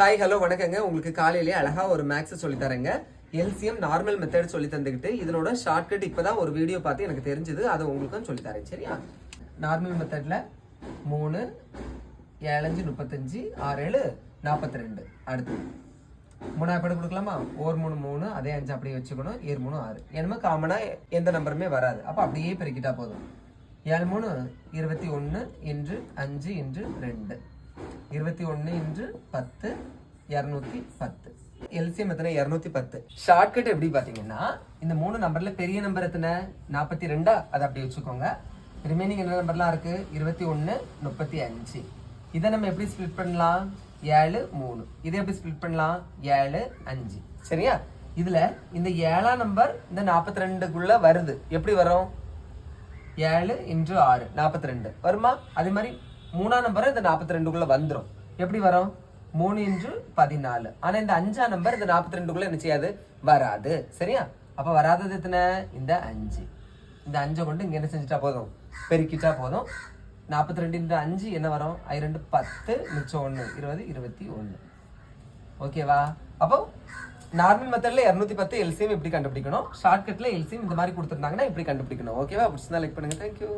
Hi hello வணக்கங்க. உங்களுக்கு காலையிலேயே அழகா ஒரு மேக்ஸ் சொல்லி தரேங்க. எல்சிஎம் நார்மல் மெத்தட் சொல்லி தந்துக்கிட்டு இதனோட ஷார்ட்கட் இப்பதான் ஒரு வீடியோ பார்த்து எனக்கு தெரிஞ்சது, அதை உங்களுக்கும் சொல்லி தரேன். சரியா? நார்மல் மெத்தட்ல 3 7 5 35 6 7 42. அடுத்து 3 எப்படி கொடுக்கலாமா? 1 3 3, அதே 5 அப்படியே வச்சுக்கணும். 7 3 6. என்னமோ காமனா எந்த நம்பருமே வராது, அப்ப அப்படியே பெருக்கிட்டா போதும். 7 3 21 இன்று 5 இன்று 2, 21 இன்று 10 210. எல்சிஎம் எத்தனை? 210. ஷார்ட்கட் எப்படி பாத்தீங்கன்னா, இந்த 3 நம்பர்ல பெரிய நம்பர் எத்தனை? 42. அதை அப்படி வச்சுக்கோங்க. ரிமைனிங் என்ன நம்பர்லாம் இருக்கு? 21 35. இதை நம்ம எப்படி ஸ்பிளிட் பண்ணலாம்? 7 3. இதை எப்படி ஸ்பிளிட் பண்ணலாம்? 7 5. சரியா? இதுல இந்த 7ஆம் நம்பர் இந்த 42க்குள்ள வருது. எப்படி வரும்? 7 இன்று 6 42 வருமா? அதே மாதிரி 3ஆம் நம்பர் இந்த 42க்குள்ள வந்துடும். எப்படி வரும்? 3 இன்று 14. ஆனா இந்த 5ஆம் நம்பர் இந்த 42க்குள்ள என்ன செய்யாது? வராது. சரியா? அப்ப வராதது எத்தனை? இந்த 5. இந்த 5 கொண்டு இங்க என்ன செஞ்சுட்டா போதும்? பெருக்கிட்டா போதும். 42 இன்று 5 என்ன வரும்? 2 10 மிச்சம் 1 20 21. ஓகேவா? அப்போ நார்மல் மெத்தட்ல 210 எல்சிஎம் இப்படி கண்டுபிடிக்கணும். ஷார்ட்கட்ல எல்சிஎம் இந்த மாதிரி கொடுத்துருந்தாங்கன்னா இப்படி கண்டுபிடிக்கணும். ஓகேவா? பிடிச்சிருந்தா லைக் பண்ணுங்க. தேங்க்யூ.